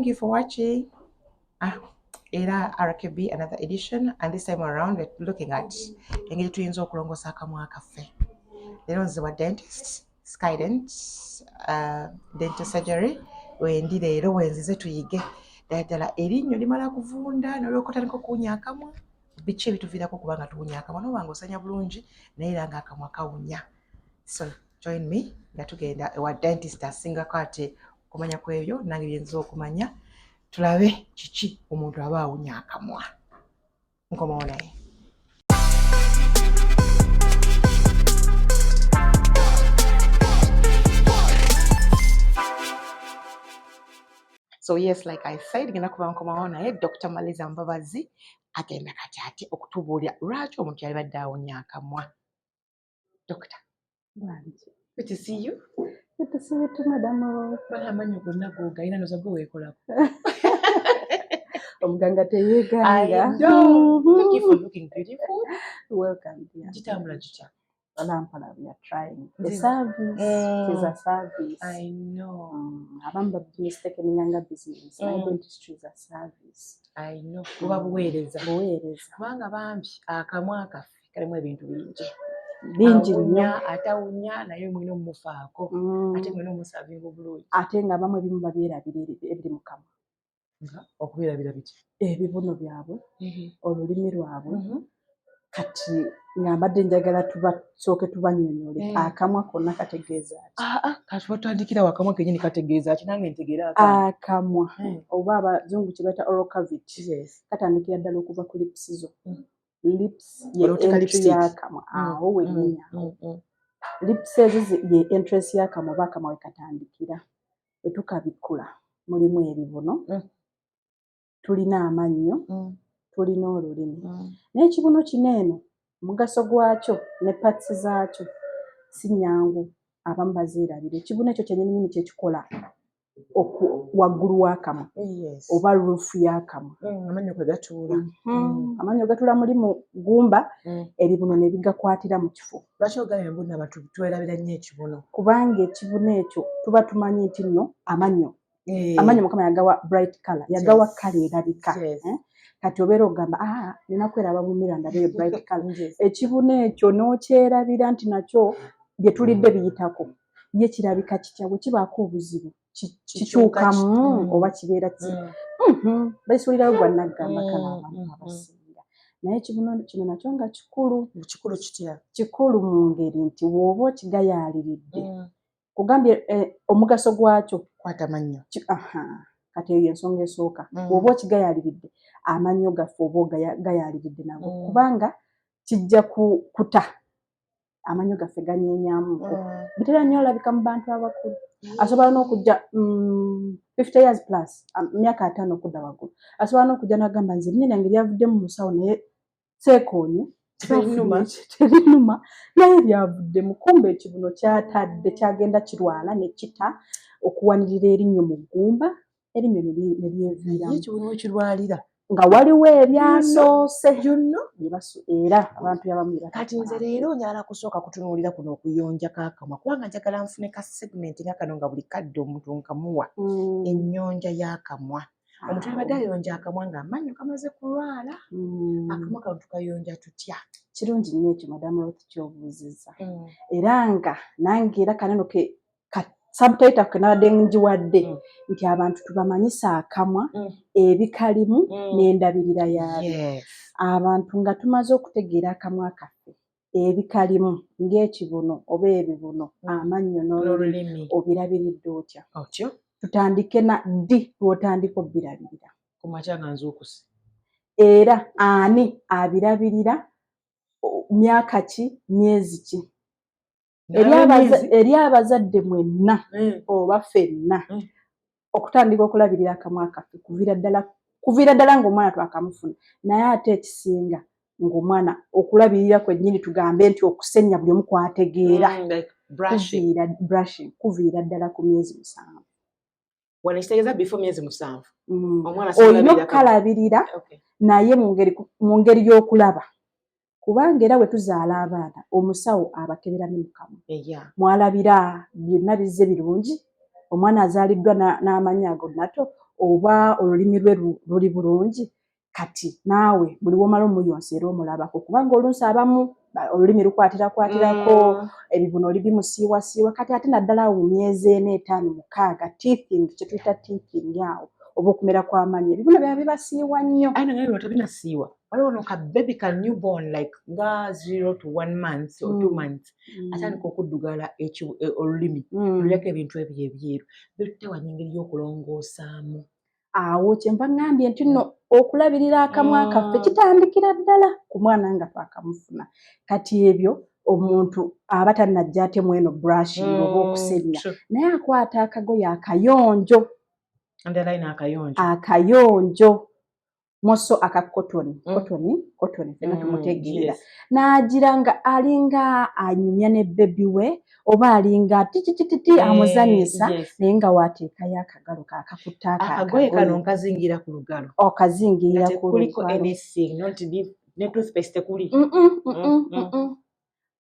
thank you for watching. Era RKB another edition, and this time around we're looking at engeri tuyinza okulongosa akamwa kaffe. Leero nze wa dentist, Skydent, dental surgery, wendi leero wenzize tuyige ddala erinnyo limala kuvunda n'olwokotandika okuwunya akamwa, biki ebituviirako okuba nga tuwunya akamwa n'oba ng'osanya bulungi naye era nga akamwa kawunya. So join me nga tugenda ewa dentist asingako ate okumanya ku ebyo nange byenza okumanya, tulabe kiki omuntu aba awunya akamwa. Nkomawo naye. So yes, like I said, ngenda kuba nkomawo naye Dr. Maliza Mbabazi agenda kati ate okutubuulira lwaki omuntu yalibadde awunya akamwa. Doctor, good to see you. Good to see you too, Madam. Wala amanyo gonna gogayina noza gwe weekolako. Omuganga teyeeganga. I know. Thank you for looking beautiful. Welcome, dear. Gitambula gitya. Alampala, we are trying. The service is a service. I know. Abamba mistaken in younger business. My dentistry is a service. I know. Kuba buweereza. Buweereza. Kubanga bambi akamwa kaffe kalimu ebintu bingi. Bingi nnyo. Atawunya naye mwina omumufaako. Ate mwina omusavinga obulungi. Ate nga bamwe ebimu babyerabira ebiri mu kamwa. Okubeerabira biki? Ebibuno byabwe, olulimi lwabwe. Kati ngambadde njagala tubasooke tubannyonnyole akamwa konna kategeeza ki? Kati batandikira akamwa kenyini kategeeza ki? Nange ntegeera akamwa oba abazungu kye bayita oral cavity katandikira ddala okuva ku lips zo. Lips ye entry y'akamwa awo wennyini awo. Lips ezo ye entrance y'akamwa oba akamwa we katandikira. Bwe tukabikkula mulimu ebibuno, tulina amannyo, tulina olulimi. N'ekibuno kino eno omugaso gwakyo ne parts zaakyo si nnyangu abamu bazeerabira. Ekibuno ekyo kyennyini kyekikola waggulu w'akamwa oba ruufu y'akamwa. Amannyo kwe gatuula. Amannyo gatuula muli mu ggumba, ebibuno ne bigakwatira mu kifo. Lwaki ogambye mbona abantu twerabira nnyo ekibuno? Kubanga ekibuno ekyo tuba tumanyi nti nno amannyo Mukama yagawa bright color, yagawa kala erabika. Kati obeera ogamba nina kweraba mu mirror ndabe bright color. Ekibuno ekyo n'okyerabira nti nakyo bye tulidde biyitako ye kirabika kitya bwe kibaako obuzibu kikyukamu oba kibeera bayisuulirayo gwa naggamba kala abamu abasinga. Naye ekibuno kino nakyo nga kikulu. Kikulu kitya? Kikulu mu ngeri nti w'oba okigayaaliridde kugambye omugaso gwakyo kwata mannyo. Kati eyo ensonga esooka. Bw'oba okigayaaliridde amannyo gaffe oba ogayaaliridde nago kubanga kijja kuta amannyo gaffe ganyeenyaamu. Bitera nnyo olabika mu bantu abakulu. Asobola n'okujja 50 years plus, myaka 5 okudda waggulu. Asobola n'okujja n'agamba nze erinnya lyange lyavudde mu musawo naye seekoonye. Terinuma naye lyavudde mu kumba ekibuno kyatadde kyagenda kirwana ne kita okuwanirira erinnyo mu ggumba, erinnyo ne lyeviiramu. Ekibuno ekirwalira nga waliwo ebyasoose era abantu abamu. Kati nze leero njagala kusooka kutunuulira kuno okuyonja k'akamwa kubanga njagala nfune ka segment nga kano nga buli kadde omuntu nkamuwa ennyonja y'akamwa. Omuntu yabadde ayonja akamwa ng'amannyo kamaze kulwala, akamwa kano tukayonja tutya? Kirungi nnyo ekyo Madamu Ruth ky'obuuzizza. Era nga nange era kaneno ke subtitle ke nabadde njiwadde nti abantu tubamanyisa akamwa ebikalimu n'endabirira yabyo. Abantu nga tumaze okutegeera akamwa kaffe ebikalimu ng'ekibuno oba ebibuno, amannyo n'olulimi obirabiridde otya? Tutandike na ddi lw'otandika obbirabirira. Ku makya nga nzuukuse. Era ani abirabirira? Myaka ki? Myezi ki? Eri abazadde mwenna oba ffenna okutandika okulabirira akamwa kaffe kuviira ddala ng'omwana twakamufuna. Naye ate ekisinga ng'omwana okulabirira kwennyini tugambe nti okusenya buli omu kwategeera. Brushing kuviira ddala ku myezi 7. Wano ekitegeeza before myezi 7. Olina okukalabirira naye mu ngeri y'okulaba. Kubanga era bwe tuzaala abaana omusawo abakebera ne mu kamwa. Mwalabira byonna bizze birungi, omwana azaaliddwa n'amannyo ago nato, oba olulimi lwe luli bulungi kati naawe buli womala omuyonsa era omulabako kubanga oluusi abamu olulimi lukwatirakwatiraako ebibuno bimusiiwasiiwa kati ate naddala awo mu myezi 4, 5, 6 teething kye tuyita teething awo oba okumera kw'amannyo ebibuno byaba bibasiiwa nnyo. Aye nange lwata binasiiwa waliwo no ka baby ka newborn like nga 0 to 1 month or 2 months atandika okuddugala olulimi luleko ebintu ebyo ebyeru bitewa n'engeri y'okulongoosaamu. Awo kyenva ngambye nti nno okulabirira akamwa kaffe kitandikira ddala ku mwana nga twakamufuna kati ebyo omuntu aba tannajja atemu eno brushing oba okusenya naye akwata akagoye akayonjo akayonjo moso aka cotton fena tumutegeera n'agira nga alinga anyumya ne bebi we oba alinga titititi amuzanyisa naye nga waateekayo akagalo kakakutta akagoye kano nkazingira ku lugalo okazingira ku lugalo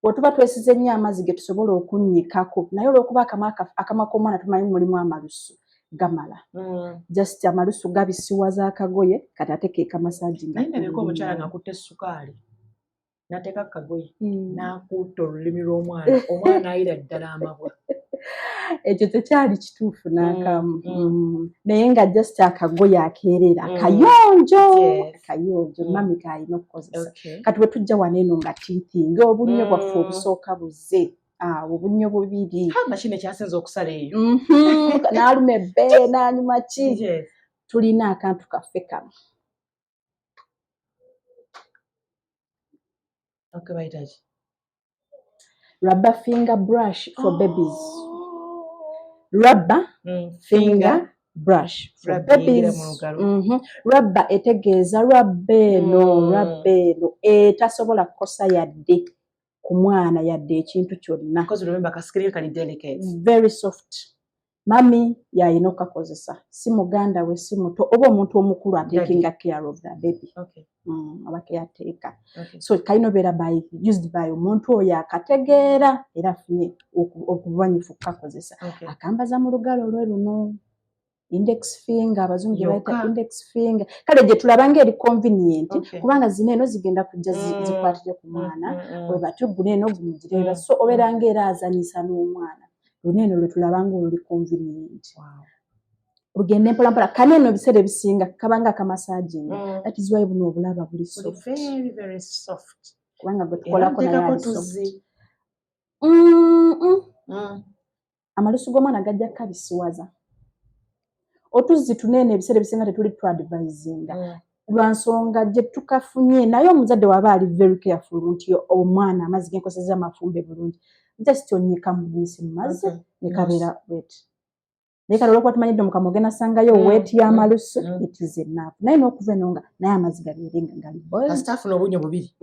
bwetuba twesize nnyo amazzi ge tusobola okunnyikako naye olw'okuba akamwa k'omwana tumanyi mulimu amalusu gamala just amalusu gabisiwaza akagoye kati ate keekamasaagi naye ndabika omukyala ng'akutte essukaali n'ateeka akagoye n'akuutta olulimi lw'omwana omwana ayira ddala amabwa ekyo tekyali kituufu n'akamu naye nga just akagoye akeerera akayonjo mami kaalina okukozesa kati bwe tujja wano eno nga teething obunnyo bwaffe obusooka buzze obunnyo bubiri mashini ekyasinza okusala eyo n'aluma ebbe n'anyuma ki tulina akantu kaffe kano rubber finger brush for babies. Rubber finger brush for babies. Rubber etegeeza rubber eno etasobola kukosa yadde ku mwana yadde ekintu kyonna. Because remember kaskiri kali delicate. Very soft. Mami yalina okukakozesa si muganda we si muto oba omuntu omukulu taking care of the baby. Okay. Aba caretaker. Okay. So kalina obeera used by omuntu oyo akategeera era afunye obumanyifu kukakozesa. Okay. Akambaza mu lugalo lwe luno index finger abazungu gye bayita index finger kale gye tulaba ng'eri convenient kubanga zino eno zigenda kujja zikwatire ku mwana bwe batyo guno eno gumugireba so obeera ng'era azanyisa n'omwana luno eno lwe tulaba ng'oluli convenient. Lugende mpolampola kane eno ebiseera ebisinga kabanga akamasaaginga that is why buno obulaba buli soft. Very, very soft. Kubanga gwe tukolako naye ali soft. Amalusu g'omwana gajja kabisiwaza. Otuzzi tuneene ebiseera ebisinga tetuli twadvisinga lwa nsonga gye tukafunye naye omuzadde waba ali very careful nti omwana amazzi genkoseza amafumbe bulungi just onyika mu bisi mu mazzi ne kabeera wet. Naye kale olw'okuba tumanyidde mu kamwa genasangayo wet y'amalusu it is enough. Naye n'okuva eno nga naye amazzi gabeere nga gali boil. Kasitaafuna obunyo bubiri.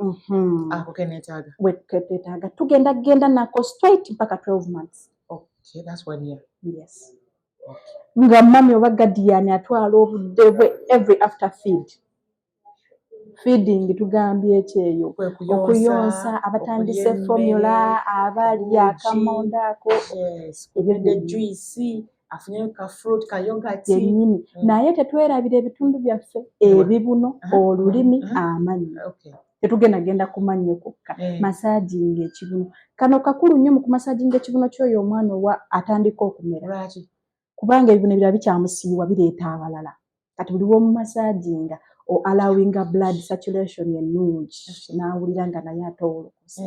Ako keneetaaga. Keneetaaga tugenda nako straight mpaka 12 months. Okay, that's 1 year. Yes. Nga mami oba guardian atwala obudde bwe every after feeding tugambye ekyeyo okuyonsa abatandise formula abali akamonda ako ebyo juice afunye ka fruit ka yogurt yennyini naye tetwerabira ebitundu byaffe ebibuno olulimi amannyo tetugendagenda ku mannyo kokka massaging ekibuno kano kakulu nnyo mu kumassaging ekibuno ky'oyo omwana owa atandika okumera kubanga ebibuno ebirala bikyamusiiwa bireeta abalala kati buli w'omu massaginga o allowing blood circulation ennungi n'awulira nga naye atowolokosa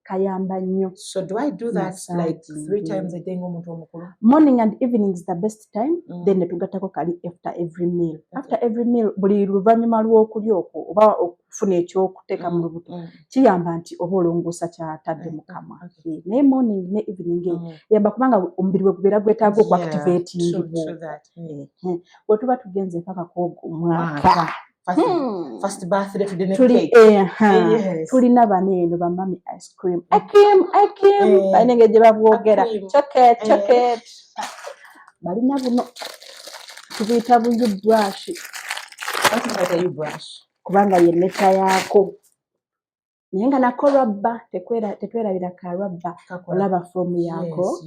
kayamba nnyo. So do I do that like 3 times a day ng'omuntu omukulu? Morning and evening is the best time. Then netugattako kali after every meal. After every meal buli luvannyuma lw'okulya okwo oba okufuna ekyokuteeka mu lubuto kiyamba nti oba olongoosa kyatadde mu kamwa. Naye morning ne evening yamba kubanga omubiri gwe gubeera gwetaaga okuactivating bwe tuba tugenze mpaka kw'ogwo omwaka. First birthday to the cake. Tulina bano eno bamami ice cream. Balina engeri gye babwogera. Chocolate. Balina buno tubiyita buyu brush. Kubanga ye neta yaako. Naye nga nako rubber tetwerabira ka rubber olaba fomu yaako.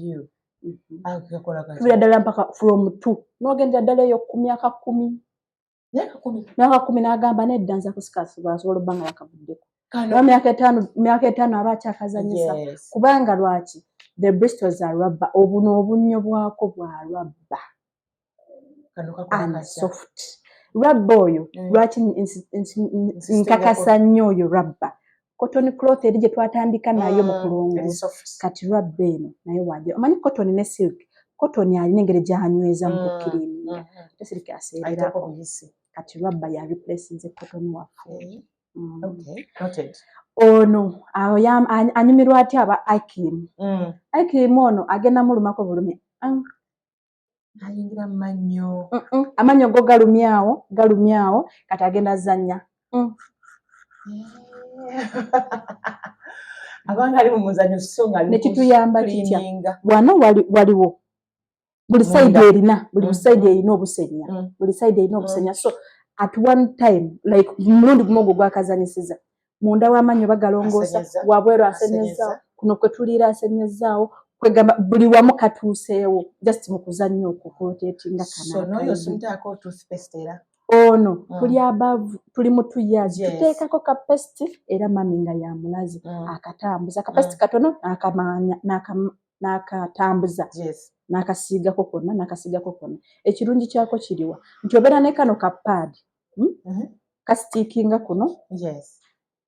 Tubeera ddala mpaka from 2 n'ogendera ddala eyo ku myaka 10 myaka 10 n'agamba nedda nza kusikasobola asobola obba nga yakavuddeko myaka 5 aba akyakazanyisa kubanga lwaki the bristles are rubber obuno obunnyo bwako bwa rubber and soft rubber oyo lwaki nkakasa nnyo oyo rubber cotton cloth eri gye twatandika nayo mu kulongo kati rubber eno naye wajja omanyi cotton ne silk cotton alina engeri gyanyweza mu kukiriininga te silk aseererako kati rubber ya replace cotton waffe ono anyumirwa atya aba Ikim ono agenda mulumako bulumi ayingira mannyo amannyo go galumyawo kati agenda zanya abanga ali mu muzanyo so nga nekituyamba kitya wano waliwo buli side erina obusenya buli side erina obusenya so at one time like mulundi gumu ogwo gwakazanyisiza munda w'amannyo bagalongoosa wabweru asenyezaawo kuno kwe tuliira asenyezaawo kwegamba buli wamu katuuseewo just mu kuzannya okwo kwoteetinga ono tuli above tuli mu 2 years tuteekako kapesiti era mami nga ya mulazi akatambuza kapesiti katono n'akatambuza n'akasiigako konna ekirungi kyako kiriwa nti obeera ne kano kapaadi kasitiikinga kuno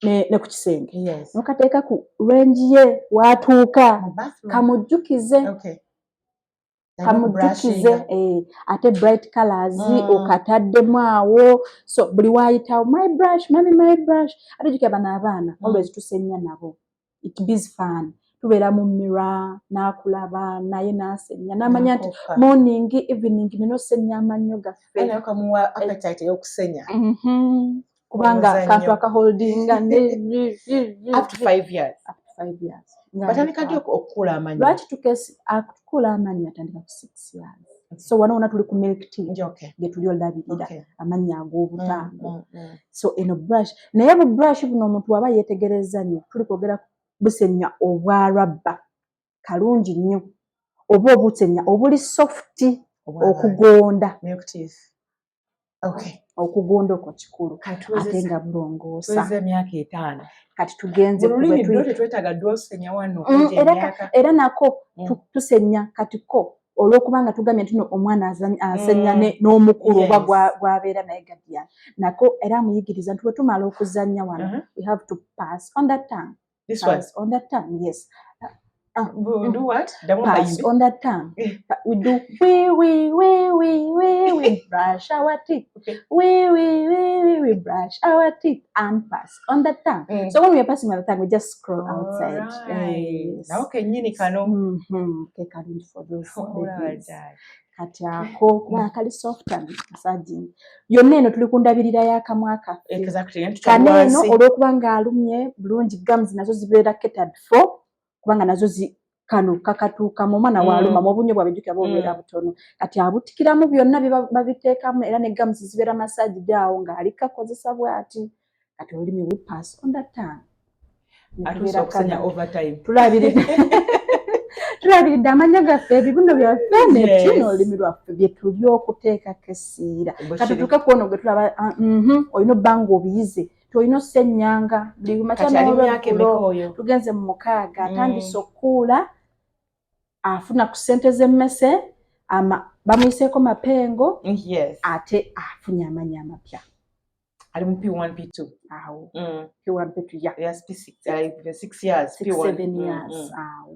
ne ku kisenge nokateeka ku range ye watuuka kamujjukize ate bright colors okataddemu awo so buli wayitawo my brush mami my brush ate jukira bano abaana always tusenya nabo it is fun tubeera mu mirror n'akulaba naye n'asenya n'amanya nti morning evening nina osenya amannyo gaffe kubanga kantu akaholdinga up to 5 years batandika ddi okukula amannyo lwaki akukula amannyo atandika ku 6 years so wano tuli ku milk tea ge tuli olabirira amannyo ag'obutango so eno brush naye bu brush buno omuntu waba yeetegereza nnyo tuli kwogera busenya obwa rubber kalungi nnyo oba obusenya obuli soft okugonda okugonda okwo kikulu ate nga bulongoosa emyaka 5 kati tugenze era nako tusenya katiko olw'okubanga tugambye nti omwana asenya n'omukulu oba gwabeera naye gadiana nako era amuyigiriza nti bwe tumala okuzanya wano we have to pass on that tongue. On that tongue, yes. We do what? Pass on that tongue. We do we brush our teeth. We brush our teeth and pass on that tongue. So when we are passing on the tongue, we just scroll outside. Yes. Now can you kano? Take a look for those. Kati ako kubanga kali soft and massaging yonna eno tuli kundabirira y'akamwa kaffe kaneeno olw'okubanga alumye bulungi gums nazo zibeera catered for kubanga nazo kano kakatuukamu omwana waaluma mu obunyo bwabijjukira bubeera butono kati abutikiramu byonna babiteekamu era ne gums zibeera massaged awo ng'ali kakozesa bw'ati kati olulimi we pass on that tongue atuusa okusenya overtime tulabiridde amannyo gaffe ebibuno byaffe nekino olulimi lwaffe bye tuli okuteekako essiira katutuuke kuono gwe tulaba olina obbanga obiyize tolina ossennyanga buli makya n'olweggulo tugenze mu 6 atandise okukuula afuna ku ssente z'emmese bamuyiseeko mapengo ate afunye amannya amapya ali mu P1 P2 awo P1 P2 yes P6 years P1 7 years awo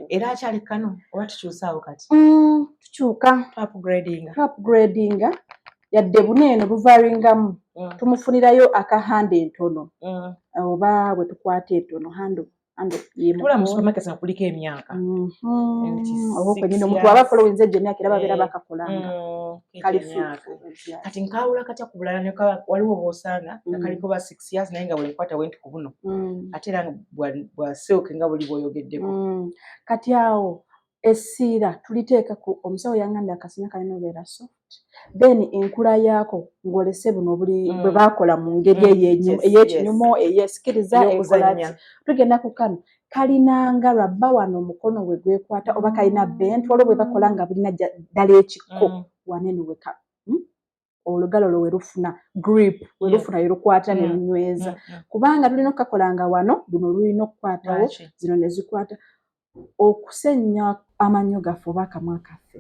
era akyali kano oba tukyusaawo kati tukyuka upgrading yadde buneeno buvaringamu tumufunirayo akahanda entono oba bwe tukwata entono hando tula mu supermarket nga kuliko emyaka oba kwenyini omuntu aba following egyo emyaka era babeera bakakolanga kati nkawula katya ku bulala waliwo bw'osanga nga kaliko ba 6 years naye nga bwenkwata wenti ku buno ate era bwa silk nga buli bw'oyogeddeko kati awo essiira tuliteeka ku omusawo yangambye akasenya kalina obeera soft then enkula yaako ng'olese buno bwe baakola mu ngeri ey'ekinyumo eyesikiriza ekolaki tugenda ku kano kalinanga lwabba wano omukono we gwekwata oba kalina bent waliwo bwe bakola nga bulina ddala ekikko wanene weka olugalo lwe werufuna grip werufuna yerukwata ne lunyweza kubanga tulina okukakola nga wano luno lulina okukwatawo zino ne zikwata okusenya amannyo gaffe oba akamwa kaffe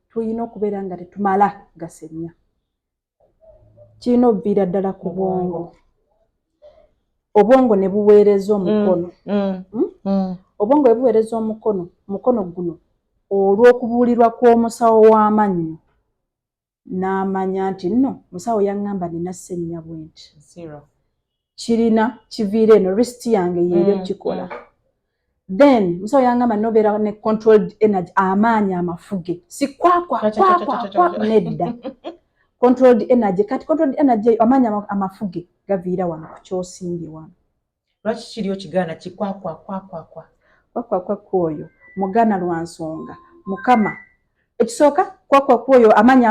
tulina okubeera nga tetumala gasenya kirina obuviira ddala ku bwongo obwongo ne buweereza omukono obwongo bwe buweereza omukono guno olw'okubuulirwa kw'omusawo w'amannyo n'amanya nti nno musawo yaŋŋamba nina ssenyinya bwenti kirina kiviira eno risiti yange yeeri okukikola then musawo yaŋŋamba nobeera ne controlled energy amaanyi amafuge si kwakwa nedda controlled energy kati controlled energy amaanyi amafuge gaviira wano ku kyosimbye wano lwaki kiri okigaana kwakwakwa kwoyo mugana lwa nsonga mukama ekisooka kwakwakwa oyo amaanyi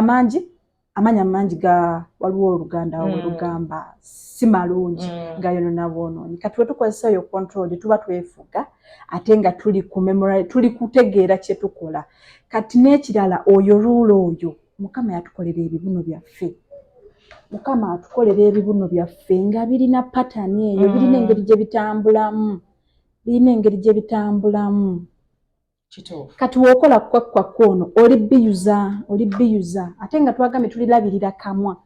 amangi ga waliwo oluganda we lugamba si malungi nga yonona bwonoonyi kati we tukozesa yo control tuba twefuga ate nga tuli kutegeera kye tukola kati n'ekirala oyo luulo oyo mukama yatukolera ebibuno byaffe mukama atukolera ebibuno byaffe nga birina patani eyo birina engeri gye bitambulamu kati wokola kwakwakwa ono olibiyuza ate nga twagambye tulirabirira akamwa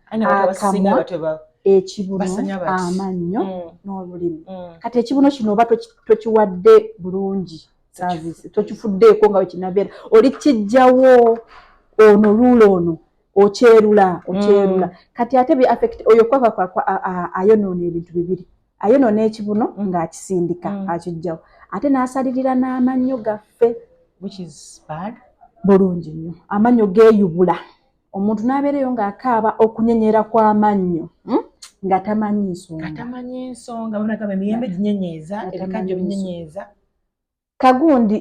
ekibuno amannyo n'olulimi kati ekibuno kino oba tokiwadde bulungi service tokifuddeeko nga wekinabeera olikijjawo ono luulo ono okyerula kati ate bi affect oyo kwakwakwa ayonoona ebintu bibiri ayonoona ekibuno ng'akisindika akijjawo ate n'asalirira n'amannyo gaffe which is bad bulungi nnyo amannyo geeyubula omuntu n'abeereyo ng'akaaba okunyenyera kw'amannyo nga tamanyi nsonga bonagamba emiyembe ginyenyeeza ebikanjo binyenyeeza kagundi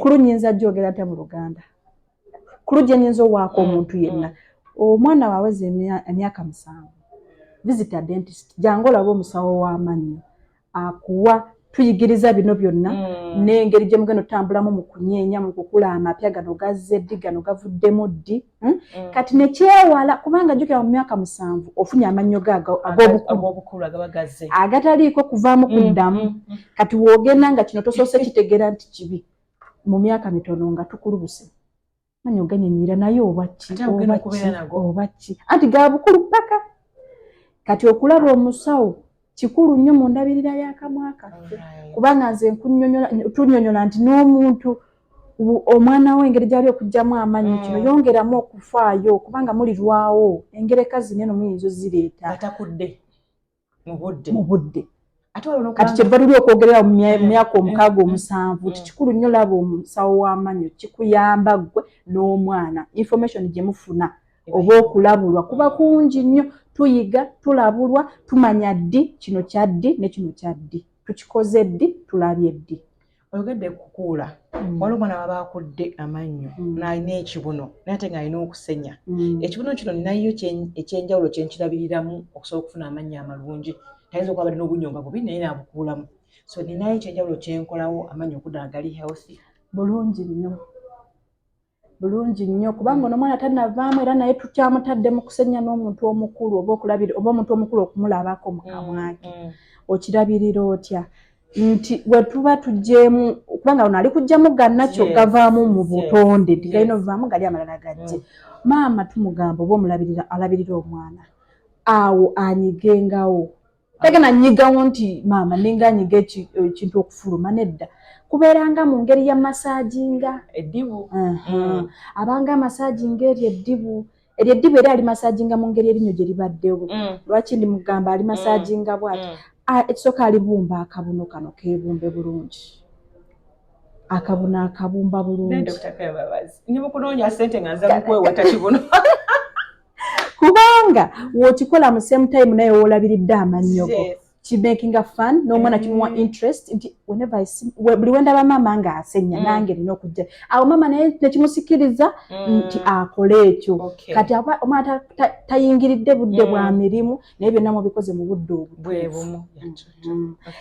kulu nyinza gyogera ate mu luganda kulu gye nyinza owaako omuntu yenna omwana waaweza emyaka 7 visitor dentist jangu olaba omusawo w'amannyo akuwa tuyigiriza bino byonna n'engeri gye mugenda otambulamu mu kunyeenya mu kukula amapya gano gazze ddi gano gavuddemu ddi kati nekyewala kubanga jjukira mu myaka 7 ofunye amannyo ag'obukulu agaba gazze agataliiko kuvaamu kuddamu kati woogenda nga kino tosoose kitegeera nti kibi mu myaka mitono nga tukulubuse amannyo ganyenyiira naye oba ki anti ga bukulu paka kati okulaba omusawo kikulu nnyo mu ndabirira y'akamwa kaffe kubanga nze tunyonyola nti n'omuntu omwana we engeri gy'ali okuggyamu amannyo kino yongeramu okufaayo kubanga mulirwawo engereka zino eno muyinza ozireeta atakudde mu budde kati kyeva tuli okwogerera mu myaka 6-7 tikikulu nnyo laba omusawo w'amannyo kikuyamba ggwe n'omwana information gye mufuna oba okulabulwa kuba kungi nnyo tuyiga tulabulwa tumanya ddi kino kya ddi ne kino kya ddi tukikoze ddi tulabye ddi oyogedde kukuula waliwo omwana waba akudde amannyo n'alina ekibuno naye ate ng'alina okusenya ekibuno kino ninayo ekyenjawulo kyenkirabiriramu okusobola okufuna amannyo amalungi tayinza okuba balina obunyo nga bubi naye naabukuulamu so ninayo ekyenjawulo kyenkolawo amannyo okuddala gali healthy bulungi nnyo kubanga ono omwana tannavaamu era naye tukyamutadde mu kusenya n'omuntu omukulu oba omuntu omukulu okumulabako mu kamwake okirabirira otya nti bwe tuba tugjeemu kubanga ono ali kuggyamu gannakyo gavaamu mu butonde tigalina ovaamu gali amalala gajje maama tumugamba oba alabirira omwana awo anyigengawo tegena nyigawo nti maama ninga nyiga ekintu okufuluma nedda kubeeranga mu ngeri ya masajinga eddibu abanga amasajinga eryo eddibu era ali masajinga mu ngeri erinyo gye libaddewo lwaki ndi mugamba ali masajinga bwati ekisooka alibumba akabuno kano keebumbe bulungi akabuno akabumba bulungi nimukunoonya ssente nga nza mukwewata kibuno kubanga w'okikola mu same time naye woolabiridde amannyo go making a fun n'omwana kimuwa interest nti whenever I see buli wendaba mama nga asenya nange nina okujja awo mama naye nekimusikiriza nti akole ekyo kati omwana tayingiridde budde bwa mirimu naye byonna mubikoze mu budde obwebumu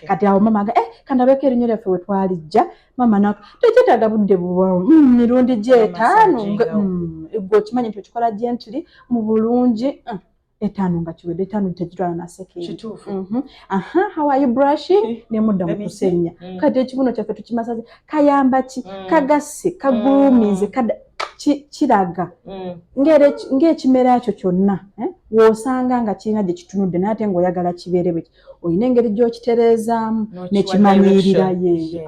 kati awo mama kandabeko erinnya lyaffe we twalijja mama tekyetaaga budde mirundi gy'etaano gwe okimanyi nti okikola gently mu bulungi 5 nga kiwedde 5 tekitwala na sekendi how are you brushing nemudda mu kusenya kati ekibuno kyaffe tukimasaze kayamba ki kagasse kagulumize kiraga ng'ekimera ekyo kyonna w'osanga nga kirina gye kitunudde naye ate ng'oyagala kibeere bwe olina engeri gy'okitereezaamu nekimanyiirira yeeyo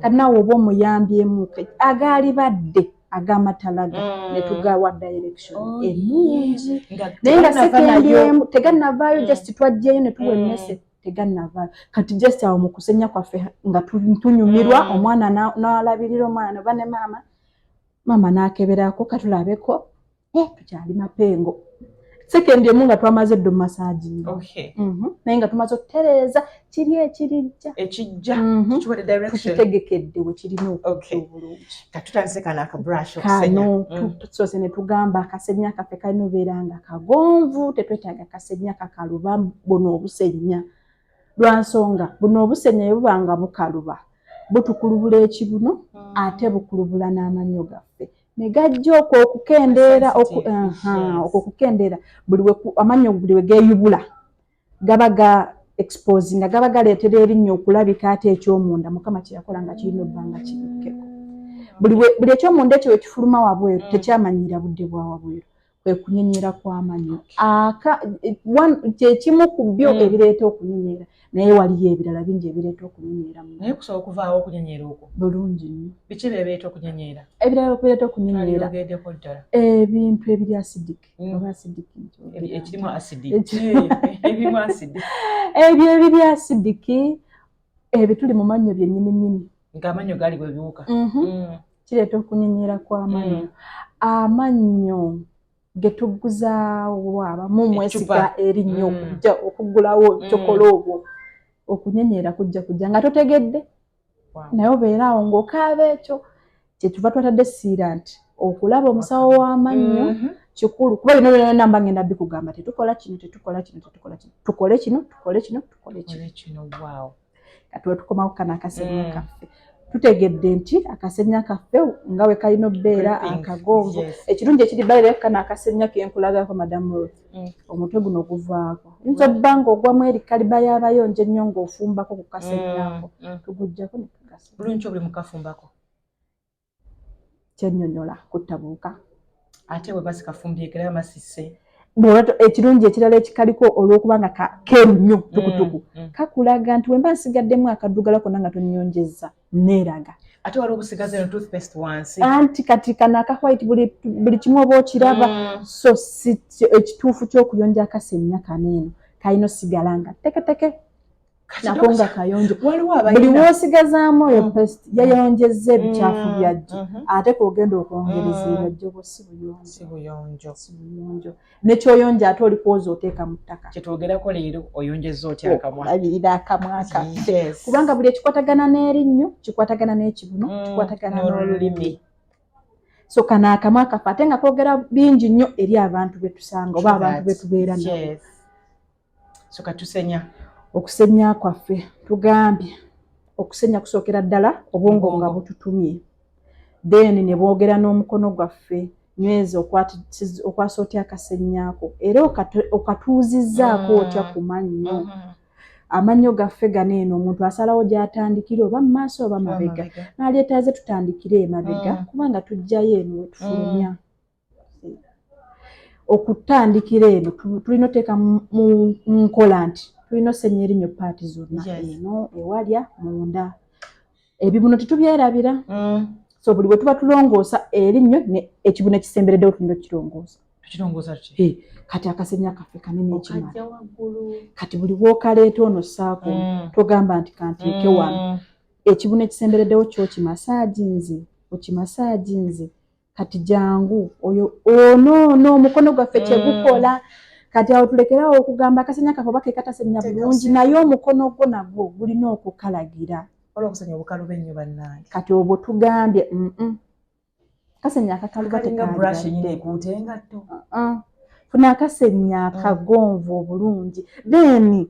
kati naawe oba omuyambyemu agaali badde agamatalaga netugawa direction ennungi naye nga sekendi emu tegannavaayo just twajjeyo ne tuwa emmese tegannavaayo kati just awo mu kusenya kwaffe nga tunyumirwa omwana n'alabirira omwana nova ne maama n'akeberako katulabeko tukyali mapengo sekendi emu nga twamaze eddo masaji naye nga tumaze okutereeza kiri ekijja tukiwadde direction tukitegekedde we kirina okujja obulungi katutandise kana akabrush okusenya tusoose ne tugamba akasenya kaffe kalina obeera nga kagonvu tetwetaaga kasenya kakaluba buno obusenya lwansonga buno obusenya bwe buba nga bukaluba butukulubula ekibuno ate bukulubula n'amannyo gaffe negajja okukendeera okukendeera amannyo buli we geeyubula gaba ga expose nga gaba galeetera erinnya okulabika ate ekyomunda mukama kye yakola nga kirina obbanga kibikkeko buli ekyomunda ekyo wekifuluma wabweru tekyamanyiira budde bwa wabweru kwe kunyenyera kw'amannyo kyekimu ku byo ebireeta okunyenyera naye waliyo ebirala bingi ebireeta okunyenyera naye kusobola okuvaawo okunyenyera okwo bulungi nnyo biki ebireeta okunyenyera ebirala bireeta okunyenyera ebintu ebiri acidic oba acidic ekirimu ebirimu acidic ebyo ebiri acidic ebituli mu mannyo byennyini ng'amannyo gali bwe biwuka kireeta okunyenyera kw'amannyo amannyo getuguzaawo abamu mwesiga erinnya okujja okugulawo kyokola obwo okunyenyera kujja nga totegedde naye obeeraawo ng'okaaba ekyo kyetuva twatadde sealant okulaba omusawo w'amannyo kikulu kuba bino byonna namba ngenda bikugamba tetukola kino tukole kino kati wetukomawo kana akasenya kaffe tutegedde nti akasenya kaffe nga we kalina obbeera akagonvu ekirungi ekiri balira kana akasenya kenkulagako madamu Ruth omutwe guno guvaako nzo bbanga ogwamu eri kaliba y'abayonjo ennyo ng'ofumbako ku kasenyako tugujjako ne tugasa bulungi obuli mukafumbako kyennyonnyola kuttabuuka ate bwe basikafumbyeekera amasise ekirungi ekirala ekikaliko olw'okuba nga keeru nnyo tukutuku kakulaga nti wemba nsigaddemu akaddugala konna nga tonnyonjezza neeraga ate waliwo obusigaze no toothpaste wansi anti kati kana aka white buli kimu oba okiraba so si ekituufu ky'okuyonja akasenya kaneeno kalina osigala nga teketeke nako nga kayonjo buli w'osigazaamu oyo paste yayonjezza ebicaafu byajjo ate k'ogenda okwongereza ebajjobo si buyonjo nekyoyonja ate oli kwoza oteeka mu ttaka kyetwogerako leero oyonjezza otya akamwa olabirira akamwa kaffe kubanga buli ekikwatagana n'erinnyo kikwatagana n'ekibuno kikwatagana n'olulimi so kana akamwa kaffe ate nga koogera bingi nnyo eri abantu betusanga oba abantu betubeera nabo so katusenya okusenya kwaffe tugambye okusenya kusookera ddala obwongo nga bututumye then ne boogera n'omukono gwaffe nyweza okwasa otya akasenyako era okatuuzizzaako otya ku mannyo amannyo gaffe ganeeno omuntu asalawo gy'atandikira oba mu maaso oba mabega n'aleetaaze tutandikire emabega kubanga tujjayo eno wetufulumya okutandikira eno tulina oteeka mu nkola nti tulina osenya erinnya paati zonna eno ewalya munda ebibuno tetubyerabira so buli bwe tuba tulongoosa erinnyo ekibuno ekisembereddewo tulina okukirongoosa kati akasenya kaffe kanene ekimala kati buli bw'okaleeta ono ssaako togamba nti kanteeke wano ekibuno ekisembereddewo okimasaaginze kati jangu oyo onoono omukono gwaffe kye gukola kati awo tulekerawo okugamba akasenya kaffe oba kekatasenya bulungi naye omukono gwo nagwo gulina okukalagira olw'okusenya obukalu b'ennyo bannange kati obwo tugambye kasenya akakalu funa akasenya akagonvu obulungi then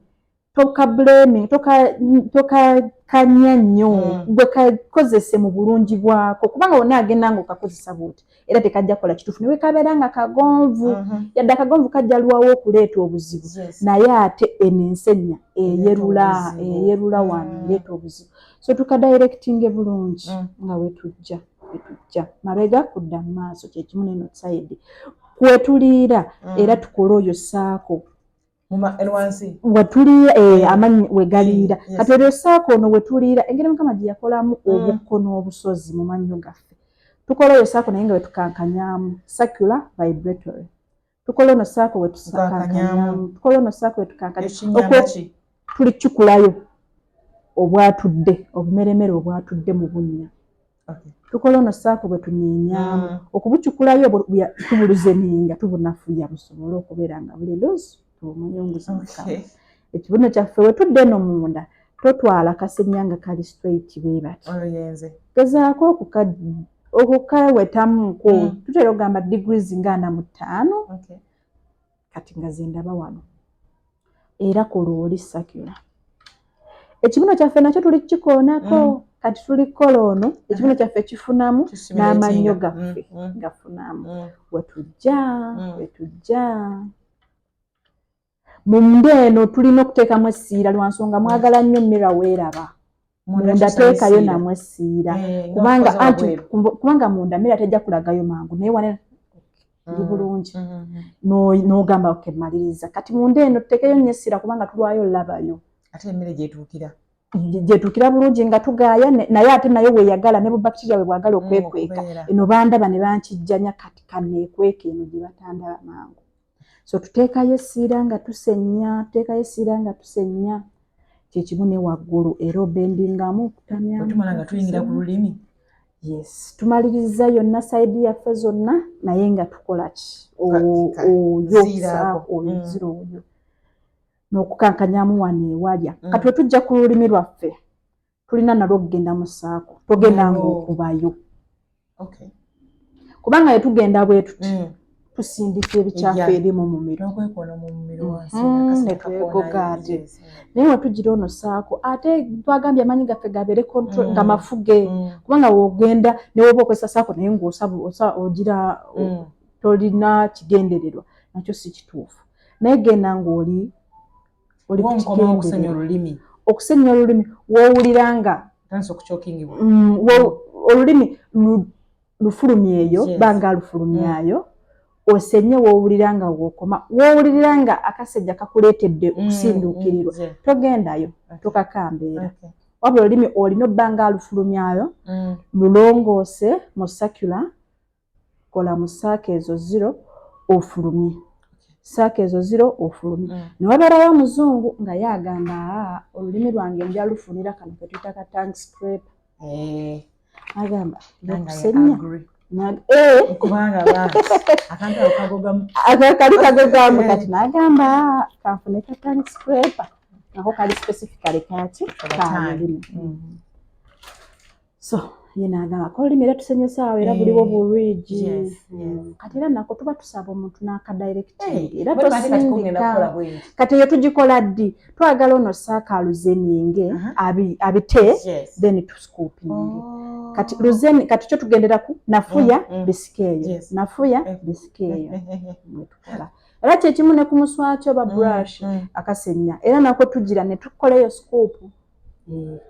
tokakanya nnyo gwe kakozese mu bulungi bwako kubanga wonna agenda nga okakozesa bwoti era tekajja kukola kituufu newe kabeera nga kagonvu yadde akagonvu kajja lwawo okuleeta obuzibu naye ate enensenya eyerula wano ereeta obuzibu so tukadirectinge bulungi nga wetujja mabega kudda mu maaso kyekimu neno side kwetuliira era tukole oyo saako wetuliira amanyi wegaliira kati olyo saako ono wetuliira engeri mukama gye yakolamu obukko n'obusozi mu mannyo gaffe tukola oyo saako naye nga wetukankanyaamu circular vibratory tukola ono saako wetukankanyaamu tukola ono saako wetukankanyaamu tuli kikulayo obwatudde obumeremere obwatudde mu bunnya tukola ono saako bwetunyenyaamu okubucukulayo tubuluze ninga tubunafuya busobole okubeera nga buli luusi tubumuyunguza mukama ekibuno kyaffe wetudde eno munda totwala kasenya nga kali straight bwe bati gezaako okukawetamuko tutera okugamba degrees nga 45 kati nga zendaba wano era kola oli circular ekibuno kyaffe nakyo tuli kikoonako kati tuli kolono ekibuno kyaffe kifunamu n'amannyo gaffe gafunamu wetujja munda eno tulina okuteekamu essiira lwa nsonga mwagala nnyo mmira weeraba munda teekayo namwe essiira kubanga munda mmira tejja kulagayo mangu naye wane ndi bulungi n'ogamba okemaliriza kati munda eno tuteekeyo nnyo essiira kubanga tulwayo labayo ate emmere gyetuukira bulungi nga tugaaya naye ate nayo weeyagala ne bubakitiria bwe bwagala okwekweka eno bandaba ne bankijjanya kati kaneekweka eno gye batandaba mangu so tuteekayo essiira nga tusenya kyekimu ne waggulu era obendingamu okutamyatumala nga tuyingira ku lulimi yes tumaliriza yonna sayidi yaffe zonna naye nga tukola ki oyo ziro oyo n'okukankanyamu wano ewalya kati we tujja ku lulimi lwaffe tulina nalwo okugenda mu saako togenda ng'okubayo kubanga we tugenda bwe tuti tusindika ebikyafu erimu mu miro netwegoga ate naye we tugira ono saako ate twagambye amaanyi gaffe gabeere nga mafuge kubanga wogenda ne woba okozesa saako naye ng'ogira tolina kigendererwa nakyo si kituufu naye genda ng'oli okusenya olulimi woowulira nga olulimi lufulumyeyo banga lufulumyayo osenye woowulira nga wookoma woowulira nga akasejja kakuleetedde okusinduukirirwa togendayo tokakambeera wabula olulimi olina obbanga alufulumyayo lulongoose mu circular kola mu saako ezo ziro ofulumye saako ezo ziro ofulumye newabeerayo omuzungu nga yagamba olulimi lwange nja lufunira kano ketuyita ka tank scrape agamba okusenya akakali kagogamu kati nagamba kanfune ka tank scrape nako kali specifically kaki kalulimi so yenagamba ko olulimi era tusenyesa awo era buliwo bulwigi kati era nako tuba tusaba omuntu n'akadirecting era tosindika kati eyo tugikola ddi twagala ono saako aluzeninge abite then tuscoopinge kati luzeni kati kyo tugenderaku nafuya bisikeeyo nafuya bisikeeyo mwetukola era kyekimu ne ku muswaki oba brush akasenya era nako tugira ne tukoleyo scoop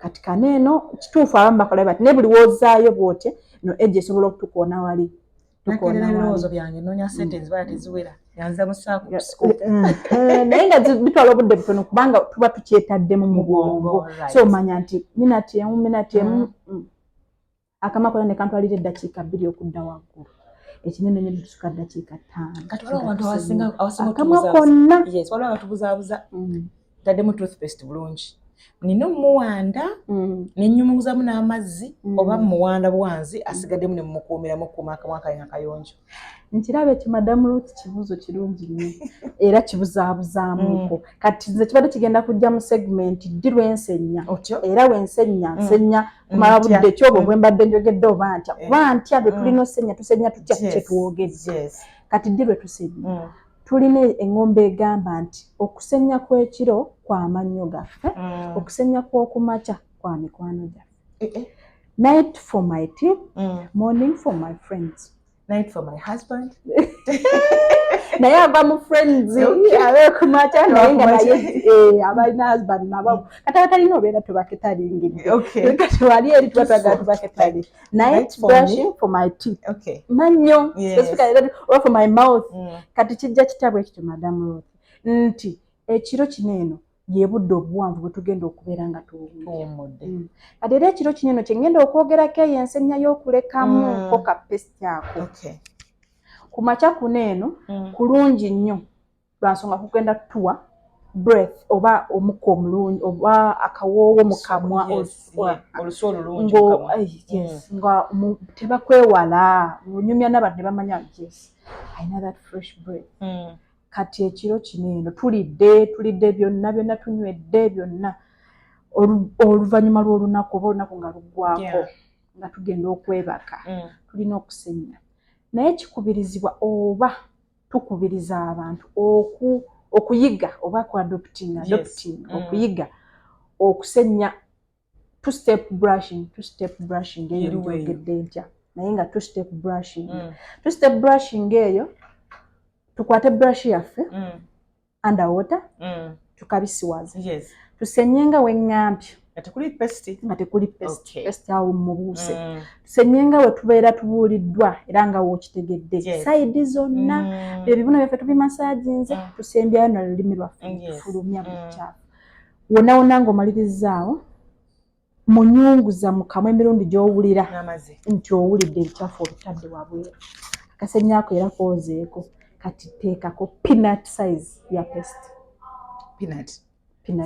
kati kaneeno kituufu abamu bakola bati ne buli woozaayo bw'otyo no ejja esobola okutukoona wali ebirowoozo byange noonya sente ezibala teziwera yanza mu saako naye nga bitwala obudde butono kubanga tuba tukyetaddemu mu bwongo so omanya nti minati emu akamakola ne kantwalira eddakiika 2 okudda waggulu ekinene ne tusuka ddakiika 5 akamwa konna waliwo abatubuzabuza taddemu toothpaste bulungi nina omuwanda ne nnyumuzamu n'amazzi oba muwanda bwanzi asigaddemu ne mmukuumiramu okukuuma akamwa kange akayonjo. Nkiraba ekyo Madamu Ruth kibuuzo kirungi nnyo era kibuzaabuzaamuuko. Kati nze kibadde kigenda kujja mu segment ddi lw'ensenya era wensenya nsenya kumala budde ki obwo bwe mbadde njogedde oba ntya kuba ntya bwe tulina osenya tusenya tutya kye tuwogedde. Kati ddi lwe tusenya tulina eŋŋombe egamba nti okusenya kw'ekiro kwa mannyo gaffe, okusenya kw'okumakya kwa mikwano gyaffe. Night for my teeth, morning for my friends. Night for my husband. Naye ava mu friends abe kumakya naye nga naye abalina husband nabo kati abatalina obeera tubaketaringidde kati wali eri tubatwagala tubaketali. Night brushing for my teeth. Mannyo specifically or for my mouth. Kati kijja kitabwe ekyo Madamu Ruth nti ekiro kino eno ye budde obuwanvu bwe tugenda okubeera nga tuwummudde. Kati era ekiro kino eno kye ngenda okwogerako eyo ensenya y'okulekamu ko kapesiti ako. Ku makya kuno eno kulungi nnyo lwa nsonga kugenda tuwa breath oba omukka omulungi oba akawoowo mu kamwa olusu olulungi mu kamwa. Nga tebakwewala onyumya n'abadde bamanya ayina that fresh breath. Kati ekiro kino eno tulidde byonna tunywedde byonna oluvannyuma lw'olunaku oba olunaku nga luggwako nga tugenda okwebaka tulina okusenya. Naye kikubirizibwa oba tukubiriza abantu okuyiga oba adopting okuyiga okusenya two step brushing eyo njogedde ntya naye nga two step brushing eyo tukwate brush yaffe underwater tukabisiwaze tusenye nga weŋŋambye nga tekuli pesti awo mubuuse tusenye nga we tubeera tubuuliddwa era nga wookitegedde sayidi zonna ebibuno byaffe tubimasaaginze tusembyayo nalulimi lwaffe tufulumya mu kyafu wonna wonna ng'omalirizzaawo munyunguza mu kamwa emirundi gy'owulira nti owulidde ebikyafu obutadde wabweru akasenyaako era koozeeko. Kati teekako peanut size ya paste.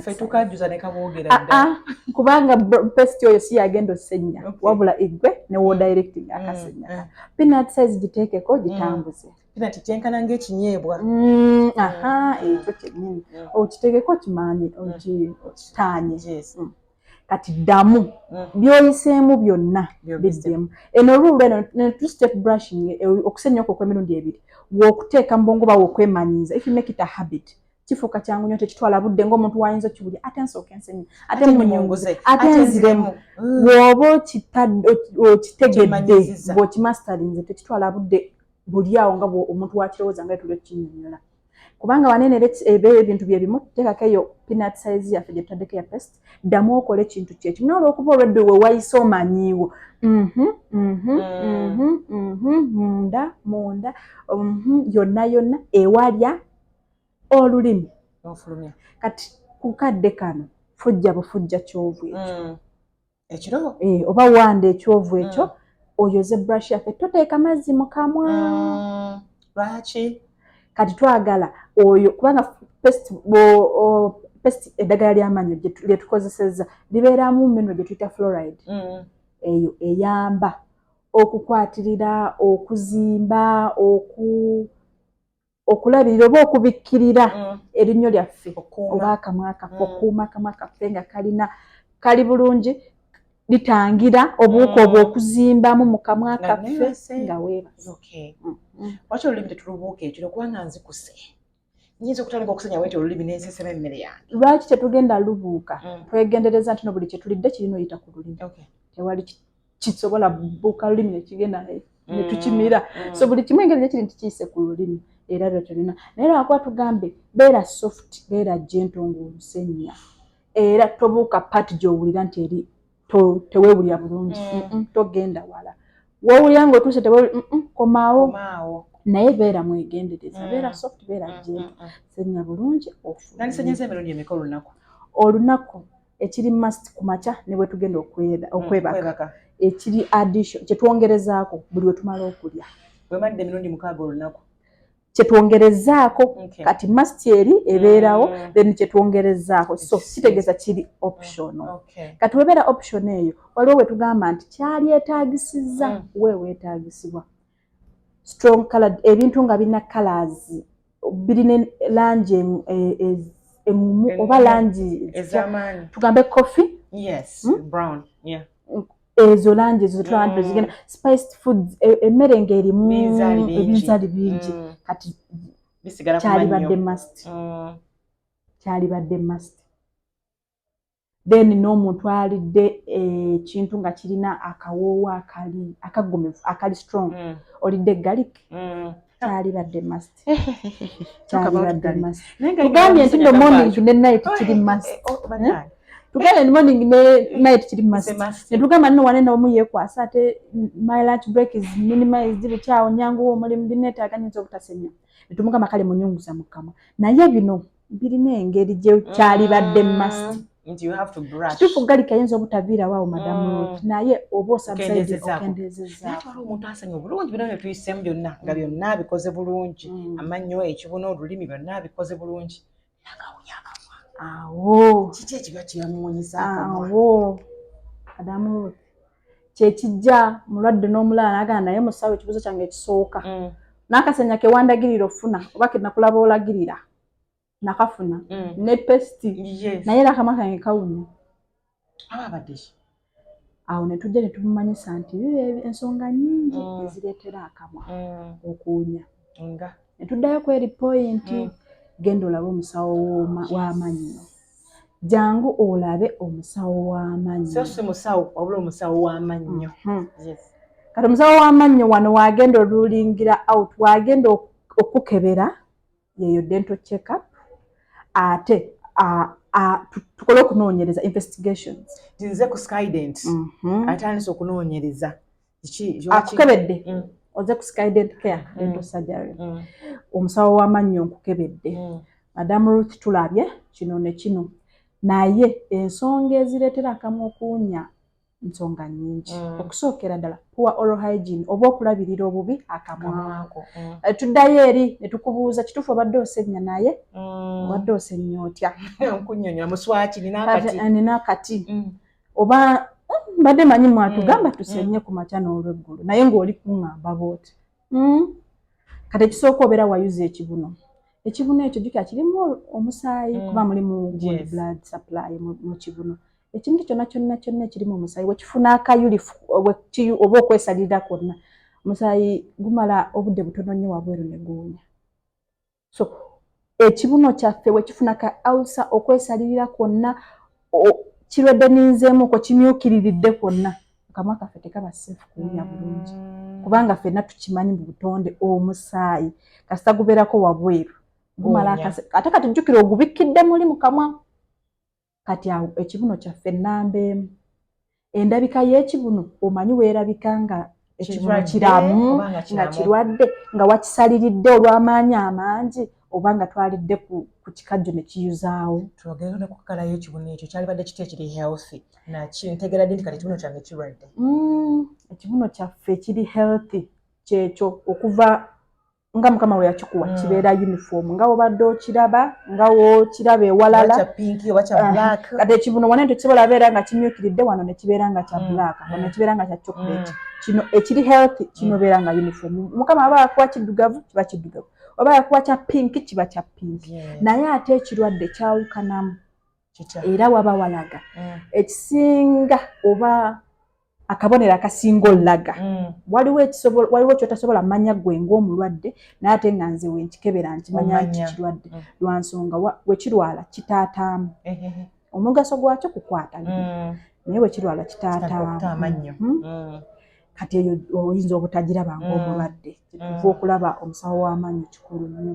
Fetukajuza ne kaboogera kubanga paste oyo si yagenda osenya wabula eggwe ne wo directing akasenya. Peanut size giteekeko gitambuze. Peanut kyenkana ng'ekinyeebwa. Ekyo kyennyini okiteekeko kimaanyi okitaanye. Kati ddamu by'oyiseemu byonna biddemu. Eno olw'olweno ne two step brushing okusenya okwo okw'emirundi ebiri w'okuteeka mu bwongo bwawe okwemanyiiza if you make it a habit kifuuka kyangu nnyo tekitwala budde ng'omuntu wayinza okkiwulira ate nsooke ensenyi ate munyunguze ate nziremu bw'oba okitegedde bw'okimastarinze tekitwala budde buli awo nga omuntu wakirowooza nga tuli okkinnyonnyola kubanga wanene ebintu bye bimu teekako eyo peanut size yaffe gye tutaddeko ya paste ddamu okole ekintu kyekimu naye olw'okuba olwedde we wayise omanyiiwo munda yonna ewalya olulimi kati ku kadde kano fujja bufujja kyovu ekyo oba wanda ekyovu ekyo oyoze brush yaffe toteeka mazzi mu kamwa lwaki kati twagala oyo kubanga paste eddagala ly'amannyo lye tukozesezza libeeramu mineral gye tuyita fluoride eyo eyamba okukwatirira okuzimba okulabirira oba okubikkirira erinnyo lyaffe oba akamwa kaffe okuuma akamwa kaffe nga kali bulungi litangira obuwuka obwo okuzimbamu mu kamwa kaffe nga weebaza. Lwaki olulimi tetulubuuka ekiro kubanga nzikuse nyinza okutandika okusenya bwetyo olulimi n'ensesema emmere yange. Lwaki tetugenda lubuuka twegendereza nti no buli kye tulidde kirina oyita ku lulimi tewali kisobola buuka lulimi nekigenda ne tukimira so buli kimu engeri kiri nti kiyise ku lulimi era lwe tulina naye lwakuba tugambe beera soft beera gentle ng'olusenya era tobuuka paati gy'owulira nti eri teweewulira bulungi togenda wala wowulira ng'otuuse komaawo naye beera mwegendereza beera soft beera gentle senya bulungi nandisenyeza emirundi emeka olunaku ekiri must ku makya ne bwe tugenda okwebaka ekiri addition kye twongerezaako buli we tumala okulya bwe madde emirundi 6 olunaku kyetwongerezaako kati must eri ebeerawo then kyetwongerezaako so kitegeeza kiri optional kati webeera option eyo waliwo wetugamba nti kyalyetagisiza weweetagisibwa strong colored ebintu nga birina colors birina langi emumu oba langi tugambe coffee brown ezo langi ezo tulaba zigenda spiced foods emmere ng'erimu ebinzaali bingi kati kyalibadde must then n'omuntu alidde ekintu nga kirina akawoowo akaggomevu akali strong olidde garlic kyalibadde must tugambye nti no morning ne night kiri must tugambye morning ne night kiri must netugamba nno wane n'omu yeekwasa ate my lunch break is minimized bukyawo nyanguwa omulimu bineetaaga nyinza obutasenya netumugamba kale munyunguza mukama naye bino birina engeri gye kyalibadde must kituufu galika ayinza obutaviirawo awo madamu naye oba osabusaidi okendezezzaako omuntu asanya obulungi bino bye tuyiseemu byonna nga byonna bikoze bulungi amannyo ekibuno olulimi byonna bikoze bulungi awo kiki ekiba kiyamuwonyesa awo adamu kyekijja mulwadde n'omulala n'agamba naye musawo ekibuzo kyange ekisooka n'akasenya kewandagirira ofuna oba kenakulaba olagirira nakafuna ne pesti naye era akamwa kange kawunya awo ne tujja ne tumumanyisa nti ensonga nnyingi ezireetera akamwa okuwunya ne tuddayo ku eri pointi genda olabe omusawo w'amannyo jangu olabe omusawo w'amannyo so si musawo wabula omusawo w'amannyo kati omusawo w'amannyo wano wagenda olulingira out wagenda okukebera yeyo dental check up ate tukole okunoonyereza investigations nze ku Skydent atandise okunoonyereza akukebedde oze ku Skydent care dental surgery omusawo w'amannyo nkukebedde Madam Ruth tulabye kino ne kino naye ensonga ezireetera akamwa okuwunya nsonga nnyingi okusookera ddala poor oral hygiene oba okulabirira obubi akamwako tuddayo eri ne tukubuuza kituufu obadde osennya naye obadde osennya otya nkunnyonnyola muswaki nina akati oba mbadde manyi mwatugamba tusenye ku makya n'olweggulo naye ng'oli kuŋŋamba booti kati ekisooka obeera wayuza ekibuno ekyo jjukira kirimu omusaayi kuba mulimu good blood supply mu kibuno ekintu kyonna ekirimu omusaayi wekifuna akayulifu oba okwesalirira kwonna omusaayi gumala obudde butono nnyo wabweru ne guwunya so ekibuno kyaffe wekifuna ka awusa okwesalirira kwonna kirwadde ninzeemuko kimyukiriridde kwonna akamwa kaffe tekaba seefu kuwunya bulungi kubanga ffenna tukimanyi mu butonde omusaayi kasita gubeerako wabweru gumala ate kati jjukira ogubikkidde muli mu kamwa kati awo ekibuno kyaffe nnamba emu endabika y'ekibuno omanyi weerabika nga ekibuno kiramu nga kirwadde nga wakisaliridde olw'amaanyi amangi oba nga twalidde ku kikajjo ne kiyuzaawo twogere ne kukalayo ekibuno ekyo kyalibadde kiti ekiri healthy ntegeera ddi nti kati ekibuno kyange kirwadde ekibuno kyaffe kiri healthy kyekyo okuva nga mukama we yakikuwa kibeera uniform nga obadde okiraba nga wokiraba ewalala kati ekibuno wane tekisobola beera nga kimyukiridde wano ne kibeera nga kya black wano ne kibeera nga kya chocolate kino ekiri healthy kino beera nga uniform mukama aba yakuwa kiddugavu kiba kiddugavu oba yakuwa kya pink kiba kya pink naye ate ekirwadde kyawukanamu era waba walaga ekisinga oba akabonero akasinga olaga waliwo kyotasobola manya gwe ng'omulwadde naye ate nga nze wenkikebera nkimanya nti kirwadde lwa nsonga wekirwala kitaataamu omugaso gwakyo kukwatagana naye wekirwala kitaataamu kati eyo oyinza obutagiraba ng'omulwadde kituufu okulaba omusawo w'amannyo kikulu nnyo